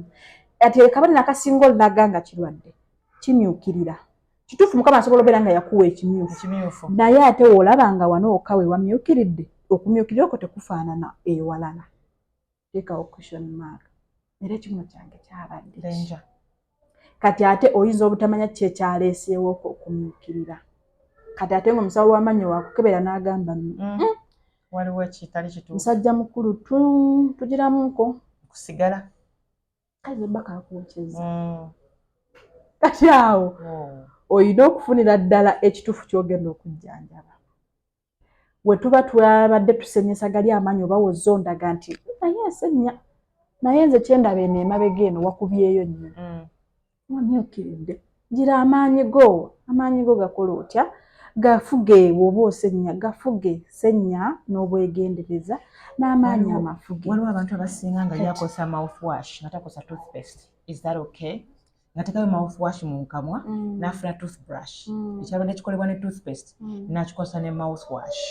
ati akabonero akasinga olaga nga kirwadde kimyukirira kituufu mukama asobola obeera nga yakuwa ekimyufu naye ate woolaba nga wano wokka we wamyukiridde okumyukirira okwo tekufaanana ewalala teekawo question mark era ekibuno kyange kyabadde kati ate oyinza obutamanya ki ekyaleeseewo okumyukirira kati ate ng'omusawo w'amannyo wakukebera n'agamba waliwo ekitali kituufu musajja mukulu tugiramuko kusigala kale baka akuwokeza kati awo oyina okufunira ddala ekituufu ky'ogenda okujjanjaba. Bwe tuba twabadde tusenyesa gali amaanyi oba wozondaga nti naye ensenya naye nze kyendaba eno emabega eno wakubyeyo nnyo mwami okiridde gira amaanyi go gakola otya gafuge bw'oba osenya gafuge senya n'obwegendereza n'amaanyi amafuge. Waliwo abantu abasinga nga yakosa mouthwash nga takosa toothpaste. Is that okay? Nga tekayo mouthwash mu kamwa n'afuna toothbrush ekyabadde kikolebwa ne toothpaste n'akikosa ne mouthwash.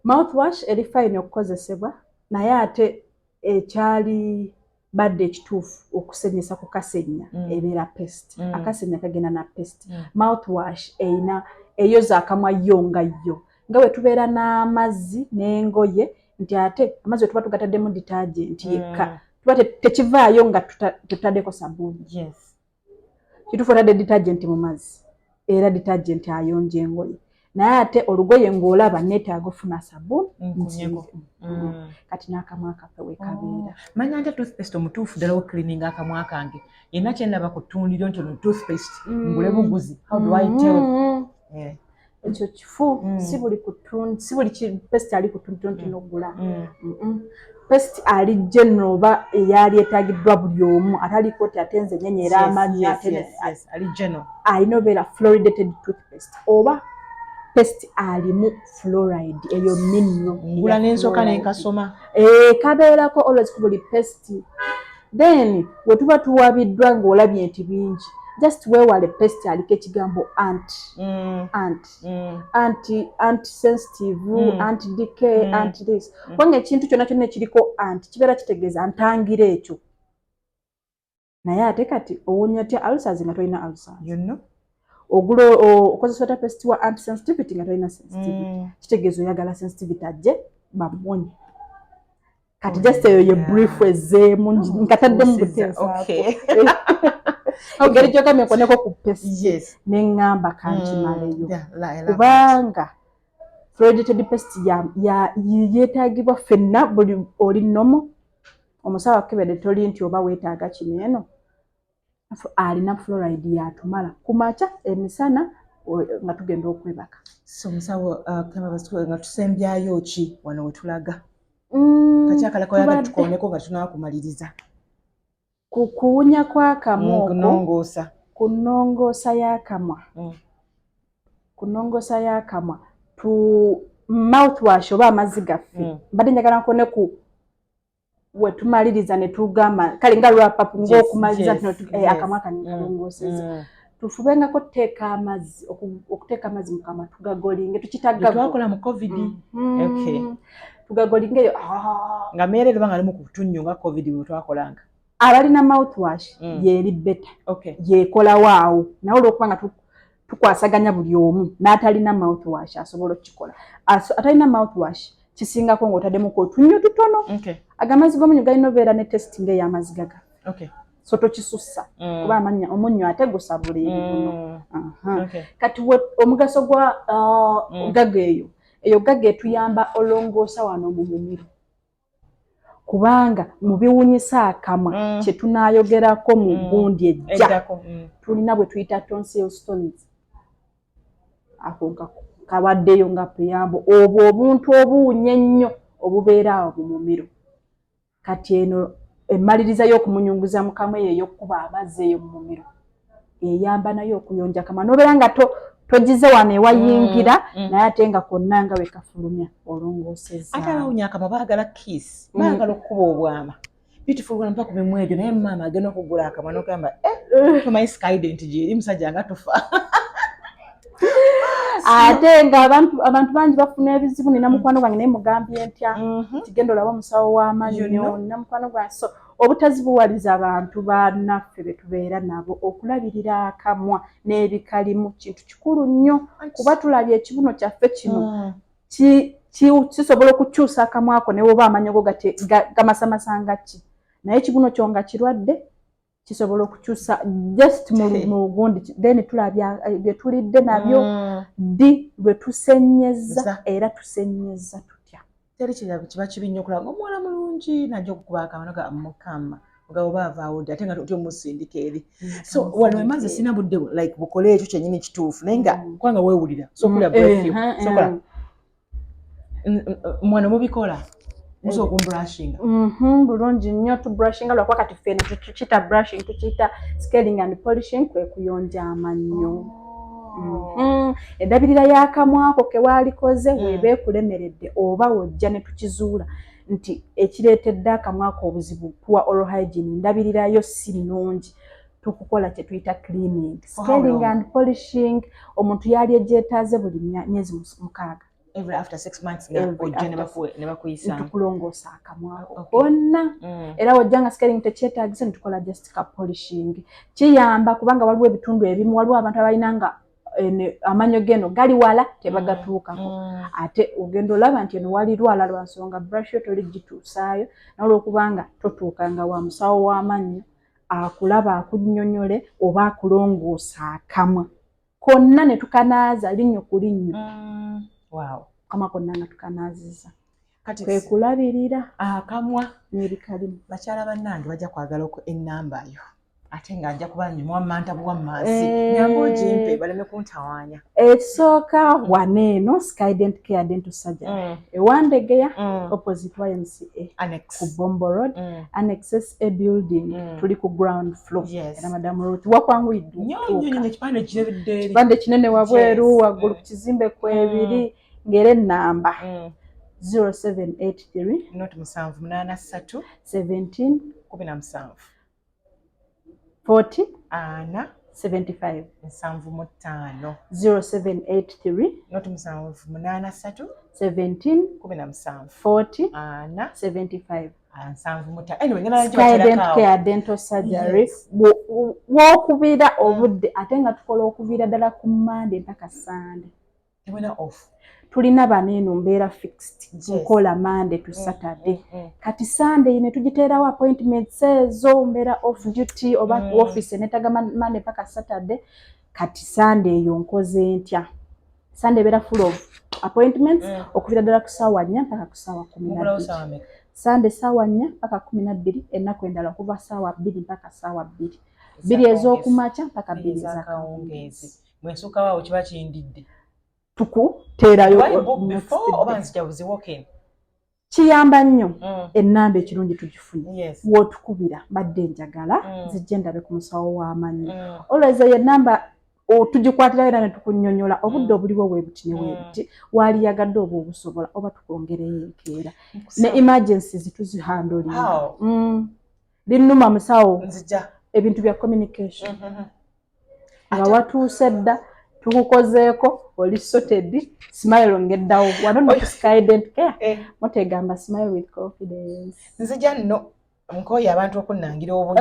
Mouthwash eri fine okukozesebwa naye ate ekyali badde ekituufu okusenyesa ku kasenya ebeera paste. Akasenya kagenda na paste. Mouthwash eyoza akamwa yo nga yo nga bwe tubeera n'amazzi n'engoye nti ate amazzi bwe tuba tugataddemu detergent yekka tuba tekivaayo nga tutaddeko sabbuuni. Kituufu otadde detergent mu mazzi era detergent ayonja engoye naye ate olugoye ng'olaba neetaaga ofuna sabbuuni kati n'akamwa kaffe we kabeera. Manya nti toothpaste omutuufu ddala okilininga akamwa kange yenna kyendaba ku ttundiro nti ono toothpaste ngule buguzi. How do I tell? Ekyo kifu si buli paste ali ku ttundiro n'ogula. Paste ali general oba eyali etagiddwa buli omu ataliko oti ate nze nyenyera amazzi ali general alina obeera fluoridated toothpaste oba paste alimu fluoride eyo mineral ngula n'ensooka n'enkasoma kabeerako always ku buli paste. Then we tuba tuwabiddwa ng'olabye nti bingi just weewale paste aliko ekigambo anti sensitive anti decay anti this kubanga ekintu kyonna kyonna ekiriko anti kibeera kitegeeza ntangira ekyo naye ate kati owonya tya ulcers nga tolina ulcers ogula okozesa paste wa anti sensitivity nga tolina sensitivity kitegeeza oyagala sensitivity ajje bamuwonye kati just eyo ye brief ezeemu nkataddemu buteesa engeri gy'ogambye nkoneko ku paste n'eŋŋamba kankimaleyo kubanga fluoridated paste yeetaagibwa ffenna buli oli nomo omusawo akebedde toli nti oba weetaaga kino eno alina fluoride yatumala ku makya emisana nga tugenda okwebaka. So musawo nga tusembyayo ki wano we tulaga kakyakalako tukoneko nga tunaakumaliriza kukuwunya kw'akamwa kunongoosa y'akamwa kunongoosa y'akamwa mouthwash oba amazzi gaffe mbadde njagala nkone ku we tumaliriza ne tugamba kale nga lwapapu ng'okumaliriza akamwa kanongooseza tufubengako okuteeka amazzi mu kamwa tugagolinge tukitagakola mu covid tugagolinge eyo nga meerere banga alimu ku tunnyo nga covid bwe twakolanga abalina mouthwash yeeri beta yeekolawo awo nawe olwokuba nga tukwasaganya buli omu n'atalina mouthwash asobola okukikola atalina mouthwash kisingako ng'otaddemuko otunnyo tutono agamazzi g'omunnyo galina obeera ne testing ey'amazzi gaga so tokisussa kuba omunnyo ate gusabula ebibuno kati omugaso gwa gaga eyo gaga etuyamba olongoosa wano mu mumiro kubanga mu biwunyisa akamwa kye tunaayogerako mu gundi ejja tulina bwe tuyita tonsil stones ako kabaddeyo nga puyambo obwo obuntu obuwunya ennyo obubeera awo mu mumiro kati eno emmaliriza y'okumunyunguza mu kamwa eyo ey'okkuba amazzi eyo mu mumiro eyamba nayo okuyonja akamwa n'obeera nga togize wano ewayingira naye ate nga konna nga wekafulumya olongoosezza. Ate abawunya akamwa baagala kiss baagala okkuba obwama beautiful wana mpaka kubimu ebyo naye maama agenda okugula akamwa n'okugamba tomanyi skydent gyeri musajja nga tofa ate nga abantu bangi bafuna ebizibu nina mukwano gwange naye mugambye ntya kigenda olaba omusawo w'amannyo nina mukwano gwange so obutazibuwaliza abantu bannaffe be tubeera nabo okulabirira akamwa n'ebikalimu kintu kikulu nnyo kuba tulabye ekibuno kyaffe kino kisobola okukyusa akamwako ne woba amannyo go gamasamasa nga ki naye ekibuno kyo nga kirwadde kisobola okukyusa just mu gundi then tulabya bye tulidde nabyo ddi lwe tusenyeza era tusenyeza tutya teri kiba kibi nnyo okulaba ng'omuwala mulungi najja okukuba akamwa ga mukama mugabo baavaawo ddi ate nga toti omusindika eri so wano emaze sina budde like bukole ekyo kyennyini kituufu naye nga kubanga weewulira sokulya breath sokola mwana mubikola muso okumbrushinga bulungi nnyo tubrushinga lwakuba kati ffeeno tukiyita brushing tukiyita scaling and polishing kwe kuyonja amannyo endabirira y'akamwa ako ke waalikoze weeba ekulemeredde oba wojja ne tukizuula nti ekireetedde akamwa ako obuzibu poor oral hygiene endabirirayo si nnungi tukukola kye tuyita cleaning scaling and polishing omuntu yaali egyetaaze buli myezi 6 every after 6 months ojja ne bakuyisa tukulongoosa akamwa ako konna era wojja nga scaling tekyetaagisa ne tukola just ka polishing kiyamba kubanga waliwo ebitundu ebimu waliwo abantu abalina nga amannyo geno gali wala tebagatuukako ate ogenda olaba nti eno wali lwala lwa nsonga brush yo toligituusaayo nolwokubanga totuukanga wa musawo w'amannyo akulaba akunnyonnyole oba akulongoosa akamwa konna ne tukanaaza linnyo ku linnyo akamwa konna nga tukanaaziza kwe kulabirira akamwa n'ebikalimu bakyala bannange bajja kwagala ennamba yo ate nga ajja kuba nyumwamanta bwammansi nyamba ogimpe baleme kuntawaanya ekisooka waneeno Skydent Care Dental Surgery ewandegeya opposite YMCA ku Bombo Road Annexes A building tuli ku ground floor era Madam Ruth wakwanguyidde ekipande kinene wabweru waggulu ku kizimbe kwebiri ngere ennamba 0783 783 17 17 40 ana 75 75 0783 783 17 40 ana 75 Skydent Care Dental Surgery wokubira obudde ate nga tukola okuvira ddala ku Monday mpaka Sunday tulina baneeno mbeera fixed nkola Monday to Saturday kati Sunday ne tugiteerawo appointments ezo mbeera off duty oba office netaga Monday mpaka Saturday kati Sunday eyo nkoze ntya Sunday beera full of appointments okuvira ddala ku ssaawa 4 mpaka ku ssaawa 12 Sunday ssaawa 4 mpaka 12 ennaku endala okuva ssaawa 2 mpaka ssaawa 2 ez'okumakya mpaka 2 ez'akawungeezi mwesuka waawo kiba kindidde tukuteerayo kiyamba nnyo ennamba ekirungi tugifunye wootukubira badde njagala zijje ndabe ku musawo w'amannyo olweza ye ennamba tugikwatirayo era ne tukunnyonnyola obudde obuliwo weebuti ne weebuti waaliyagadde oba obusobola oba tukwongereyo enkeera ne emergencies tuzihandolinga linnuma musawo ebintu bya communication nga watuuse dda tukukozeeko oli sorted smile ngeddawo wano no Skydent Care mutegamba smile with confidence nzija nno nkoye abantu okunnangira obungi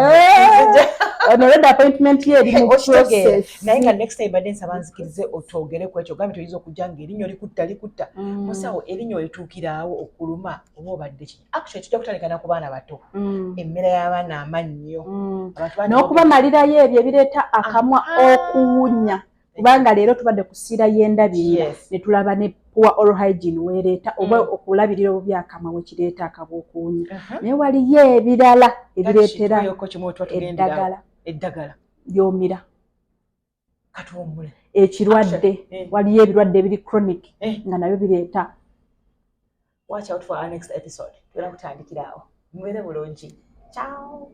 ono red appointment ye eri mu process naye nga next time badde nsaba nzikirize otwogere ku ekyo gambe tuyinza okujja ng'erinnyo likutta musawo erinnyo lituukiraawo okuluma oba obadde ki actually tujja kutandikana ku baana bato emmere y'abaana amannyo n'okubamalirayo ebyo ebireeta akamwa okuwunya kubanga leero tubadde kusiira y'endabirira ne tulaba ne poor oral hygiene weereeta oba okulabirira obubi akamwa we kireeta akabwa okuwunya naye waliyo ebirala ebireetera eddagala lyomira katuwummule ekirwadde waliyo ebirwadde ebiri chronic nga nabyo bireeta watch out for our next episode tuera kutandikiraawo mubeere bulungi ciao